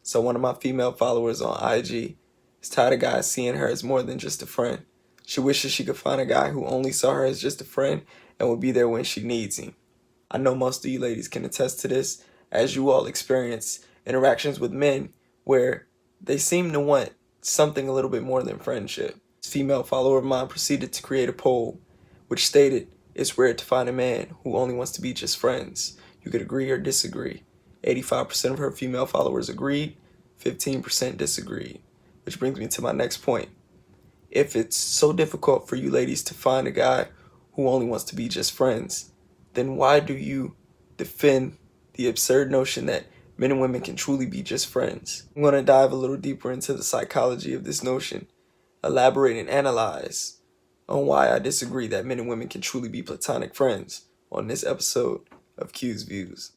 So one of my female followers on IG is tired of guys seeing her as more than just a friend. She wishes she could find a guy who only saw her as just a friend and would be there when she needs him. I know most of you ladies can attest to this, as you all experience interactions with men where they seem to want something a little bit more than friendship. This female follower of mine proceeded to create a poll which stated, "It's rare to find a man who only wants to be just friends." You could agree or disagree. 85% of her female followers agreed, 15% disagreed. Which brings me to my next point. If it's so difficult for you ladies to find a guy who only wants to be just friends, then why do you defend the absurd notion that men and women can truly be just friends? I'm going to dive a little deeper into the psychology of this notion, elaborate and analyze on why I disagree that men and women can truly be platonic friends on this episode of Q's Views.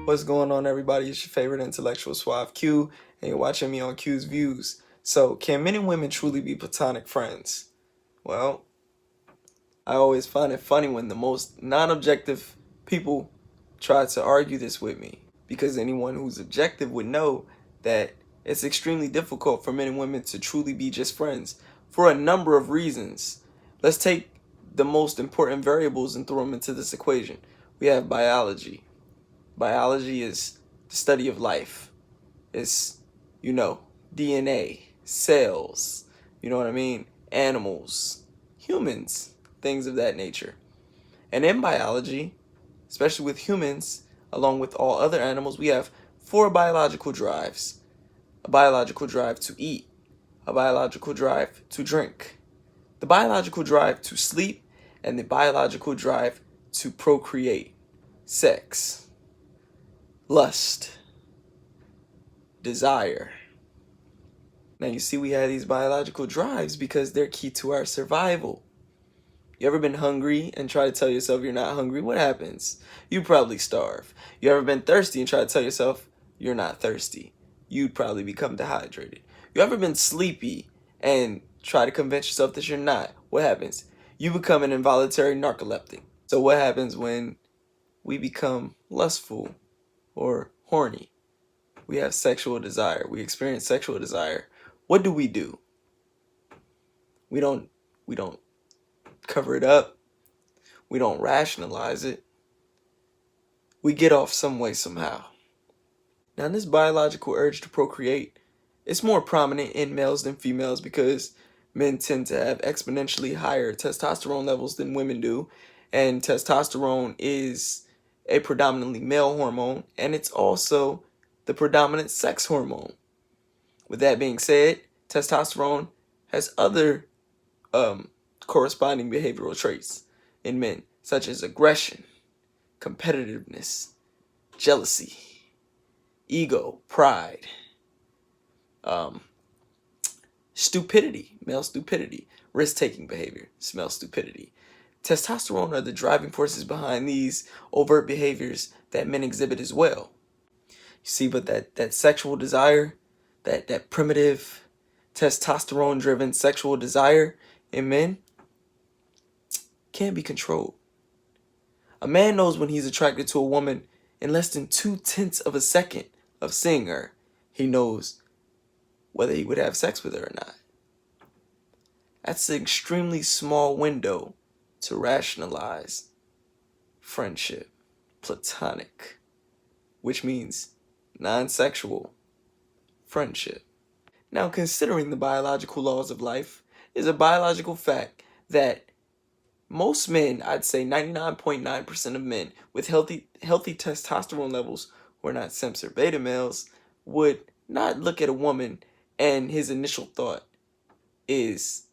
What's going on, everybody? It's your favorite intellectual Suave Q, and you're watching me on Q's Views. So, can men and women truly be platonic friends? Well, I always find it funny when the most non-objective people try to argue this with me, because anyone who's objective would know that it's extremely difficult for men and women to truly be just friends for a number of reasons. Let's take the most important variables and throw them into this equation. We have biology. Biology is the study of life. It's, DNA, cells, you know what I mean? Animals, humans, things of that nature. And in biology, especially with humans, along with all other animals, we have 4 biological drives. A biological drive to eat, a biological drive to drink, the biological drive to sleep, and the biological drive to procreate, sex, lust, desire. Now you see, we have these biological drives because they're key to our survival. You ever been hungry and try to tell yourself you're not hungry? What happens? You probably starve. You ever been thirsty and try to tell yourself you're not thirsty? You'd probably become dehydrated. You ever been sleepy and try to convince yourself that you're not? What happens? You become an involuntary narcoleptic. So what happens when we become lustful or horny? We have sexual desire. We experience sexual desire. What do? We don't cover it up. We don't rationalize it. We get off some way somehow. Now, this biological urge to procreate is more prominent in males than females because men tend to have exponentially higher testosterone levels than women do, and testosterone is a predominantly male hormone, and it's also the predominant sex hormone. With that being said, testosterone has other corresponding behavioral traits in men, such as aggression, competitiveness, jealousy, ego, pride, stupidity, male stupidity, risk-taking behavior, male stupidity. Testosterone are the driving forces behind these overt behaviors that men exhibit as well. You see, but that sexual desire, that primitive testosterone-driven sexual desire in men can't be controlled. A man knows when he's attracted to a woman in less than 0.2 of a second of seeing her. He knows whether he would have sex with her or not. That's an extremely small window to rationalize friendship, platonic, which means non-sexual friendship. Now, considering the biological laws of life, is a biological fact that most men, I'd say 99.9% of men with healthy testosterone levels who are not simps or beta males would not look at a woman and his initial thought is,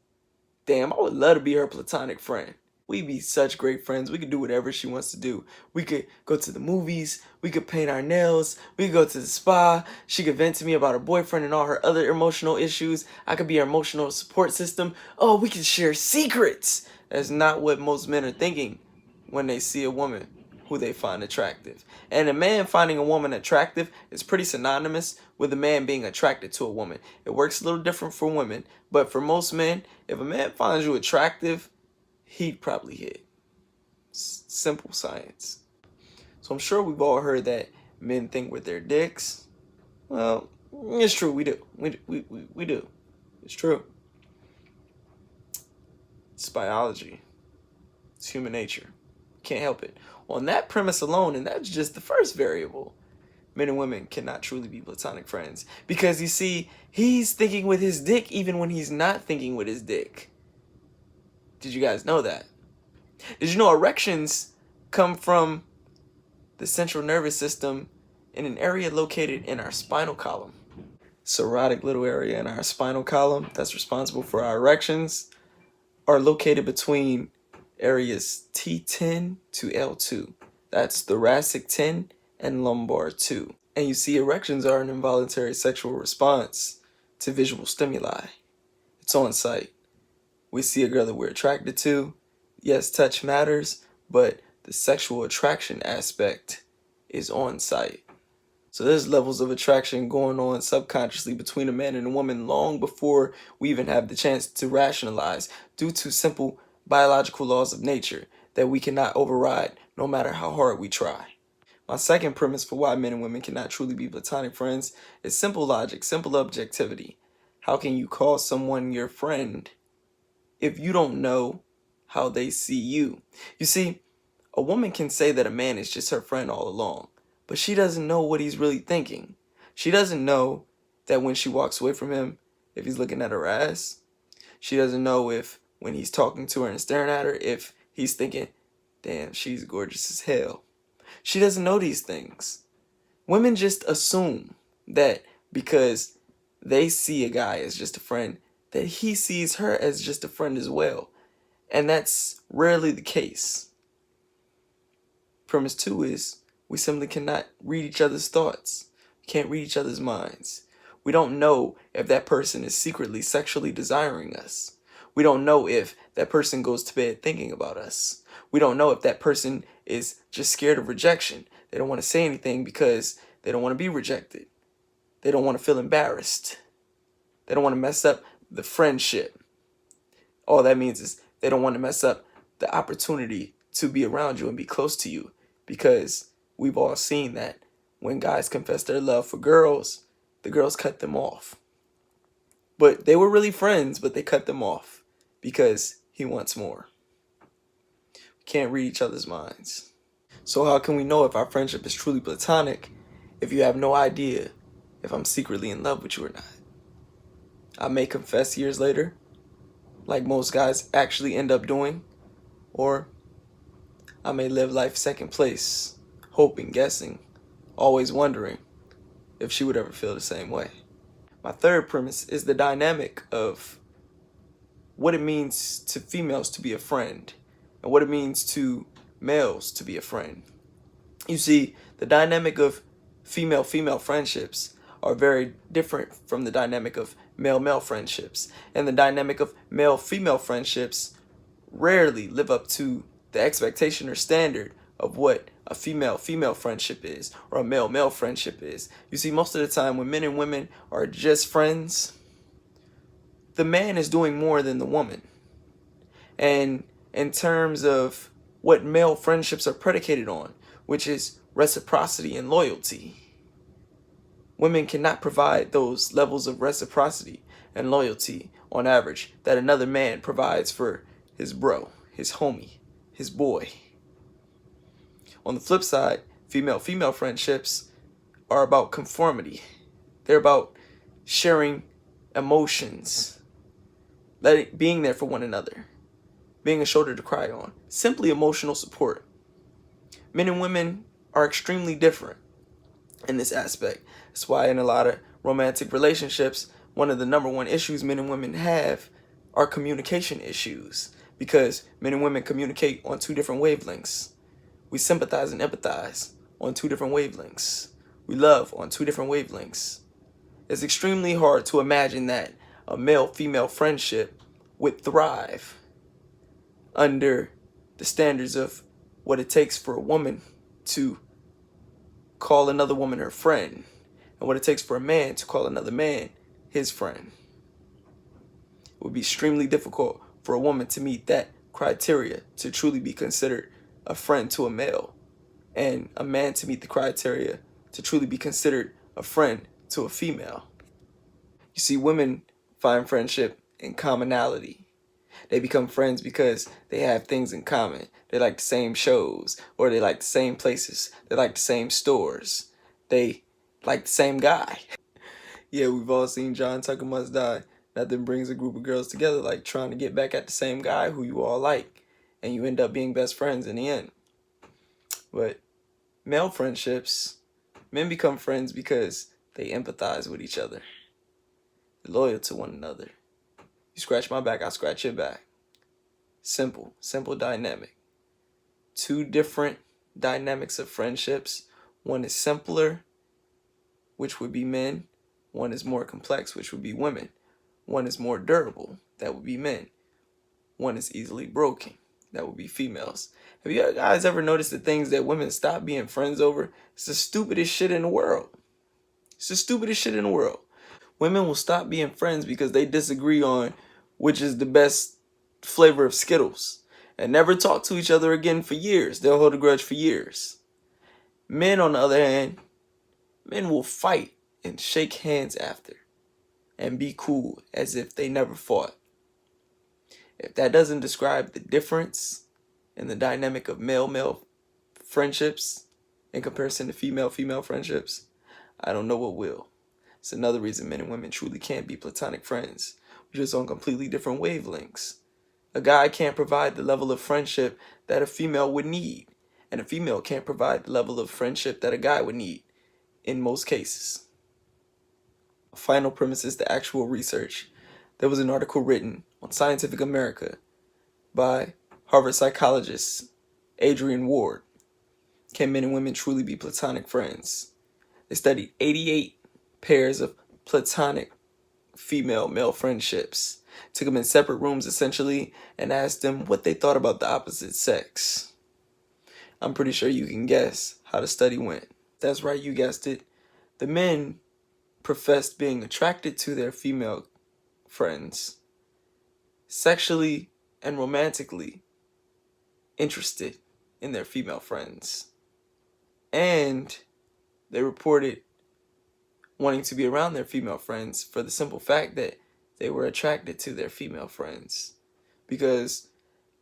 damn, I would love to be her platonic friend. We'd be such great friends. We could do whatever she wants to do. We could go to the movies. We could paint our nails. We could go to the spa. She could vent to me about her boyfriend and all her other emotional issues. I could be her emotional support system. Oh, we could share secrets. That's not what most men are thinking when they see a woman. who they find attractive. And a man finding a woman attractive is pretty synonymous with a man being attracted to a woman. It works a little different for women, but for most men, if a man finds you attractive, he'd probably hit. Simple science. So I'm sure we've all heard that men think with their dicks. Well, it's true, we do. We do. It's true. It's biology. It's human nature. Can't help it. On that premise alone, and that's just the first variable, men and women cannot truly be platonic friends. Because you see, he's thinking with his dick even when he's not thinking with his dick. Did you guys know that? Did you know erections come from the central nervous system in an area located in our spinal column? Serotic little area in our spinal column that's responsible for our erections are located between areas T10 to L2. That's thoracic 10 and lumbar 2. And you see, erections are an involuntary sexual response to visual stimuli. It's on site. We see a girl that we're attracted to. Yes, touch matters, but the sexual attraction aspect is on site. So there's levels of attraction going on subconsciously between a man and a woman long before we even have the chance to rationalize, due to simple biological laws of nature that we cannot override no matter how hard we try. My second premise for why men and women cannot truly be platonic friends is simple logic, simple objectivity. How can you call someone your friend if you don't know how they see you? You see, a woman can say that a man is just her friend all along, but she doesn't know what he's really thinking. She doesn't know that when she walks away from him, if he's looking at her ass. She doesn't know if when he's talking to her and staring at her, if he's thinking, damn, she's gorgeous as hell. She doesn't know these things. Women just assume that because they see a guy as just a friend, that he sees her as just a friend as well. And that's rarely the case. Premise 2 is we simply cannot read each other's thoughts. We can't read each other's minds. We don't know if that person is secretly sexually desiring us. We don't know if that person goes to bed thinking about us. We don't know if that person is just scared of rejection. They don't want to say anything because they don't want to be rejected. They don't want to feel embarrassed. They don't want to mess up the friendship. All that means is they don't want to mess up the opportunity to be around you and be close to you, because we've all seen that when guys confess their love for girls, the girls cut them off. But they were really friends, but they cut them off because he wants more. We can't read each other's minds. So how can we know if our friendship is truly platonic if you have no idea if I'm secretly in love with you or not? I may confess years later, like most guys actually end up doing, or I may live life second place, hoping, guessing, always wondering if she would ever feel the same way. My third premise is the dynamic of what it means to females to be a friend and what it means to males to be a friend. You see, the dynamic of female-female friendships are very different from the dynamic of male-male friendships. And the dynamic of male-female friendships rarely live up to the expectation or standard of what a female-female friendship is or a male-male friendship is. You see, most of the time when men and women are just friends, the man is doing more than the woman. And in terms of what male friendships are predicated on, which is reciprocity and loyalty, women cannot provide those levels of reciprocity and loyalty on average that another man provides for his bro, his homie, his boy. On the flip side, female-female friendships are about conformity. They're about sharing emotions, being there for one another, being a shoulder to cry on, simply emotional support. Men and women are extremely different in this aspect. That's why in a lot of romantic relationships, one of the number one issues men and women have are communication issues, because men and women communicate on two different wavelengths. We sympathize and empathize on two different wavelengths. We love on two different wavelengths. It's extremely hard to imagine that a male-female friendship would thrive under the standards of what it takes for a woman to call another woman her friend, and what it takes for a man to call another man his friend. It would be extremely difficult for a woman to meet that criteria to truly be considered a friend to a male, and a man to meet the criteria to truly be considered a friend to a female. You see, women find friendship in commonality. They become friends because they have things in common. They like the same shows, or they like the same places. They like the same stores. They like the same guy. Yeah, we've all seen John Tucker Must Die. Nothing brings a group of girls together like trying to get back at the same guy who you all like, and you end up being best friends in the end. But male friendships, men become friends because they empathize with each other. They're loyal to one another. You scratch my back, I scratch your back. Simple dynamic. Two different dynamics of friendships. One is simpler, which would be men. One is more complex, which would be women. One is more durable, that would be men. One is easily broken, that would be females. Have you guys ever noticed the things that women stop being friends over? It's the stupidest shit in the world. It's the stupidest shit in the world. Women will stop being friends because they disagree on which is the best flavor of Skittles, and never talk to each other again for years. They'll hold a grudge for years. Men, on the other hand, men will fight and shake hands after and be cool as if they never fought. If that doesn't describe the difference in the dynamic of male-male friendships in comparison to female-female friendships, I don't know what will. It's another reason men and women truly can't be platonic friends. We're just on completely different wavelengths. A guy can't provide the level of friendship that a female would need, and a female can't provide the level of friendship that a guy would need in most cases. Final premise is the actual research. There was an article written on Scientific America by Harvard psychologist Adrian Ward. Can men and women truly be platonic friends? They studied 88 pairs of platonic female-male friendships, took them in separate rooms essentially, and asked them what they thought about the opposite sex. I'm pretty sure you can guess how the study went. That's right, you guessed it. The men professed being attracted to their female friends, sexually and romantically interested in their female friends, and they reported wanting to be around their female friends for the simple fact that they were attracted to their female friends. Because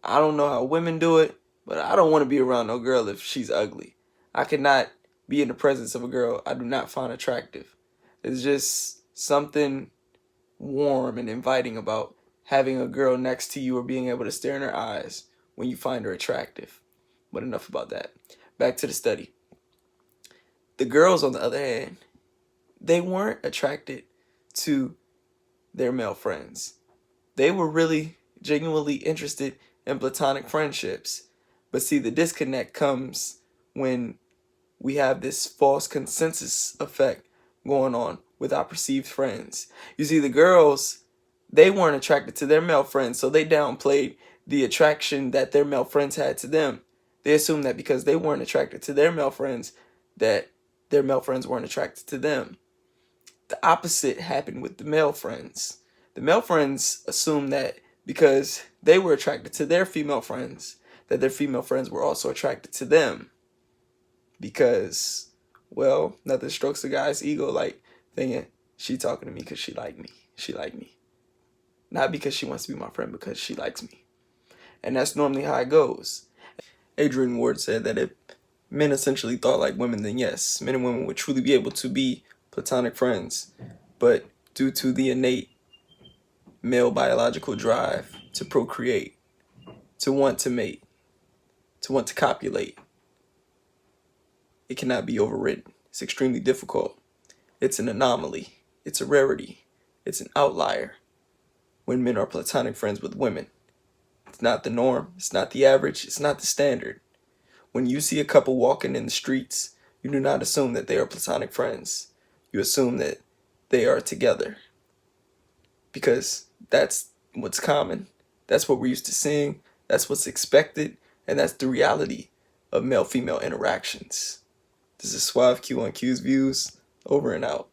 I don't know how women do it, but I don't want to be around no girl if she's ugly. I cannot be in the presence of a girl I do not find attractive. It's just something warm and inviting about having a girl next to you or being able to stare in her eyes when you find her attractive. But enough about that. Back to the study. The girls, on the other hand, they weren't attracted to their male friends. They were really genuinely interested in platonic friendships. But see, the disconnect comes when we have this false consensus effect going on with our perceived friends. You see, the girls, they weren't attracted to their male friends, so they downplayed the attraction that their male friends had to them. They assumed that because they weren't attracted to their male friends, that their male friends weren't attracted to them. The opposite happened with the male friends. The male friends assumed that because they were attracted to their female friends, that their female friends were also attracted to them. Because, well, nothing strokes a guy's ego like thinking, she talking to me because she like me. She like me. Not because she wants to be my friend, because she likes me. And that's normally how it goes. Adrian Ward said that if men essentially thought like women, then yes, men and women would truly be able to be platonic friends. But due to the innate male biological drive to procreate, to want to mate, to want to copulate, it cannot be overridden. It's extremely difficult. It's an anomaly. It's a rarity. It's an outlier when men are platonic friends with women. It's not the norm. It's not the average. It's not the standard. When you see a couple walking in the streets, you do not assume that they are platonic friends. You assume that they are together. Because that's what's common. That's what we're used to seeing. That's what's expected. And that's the reality of male-female interactions. This is Suave Q on Q's Views, over and out.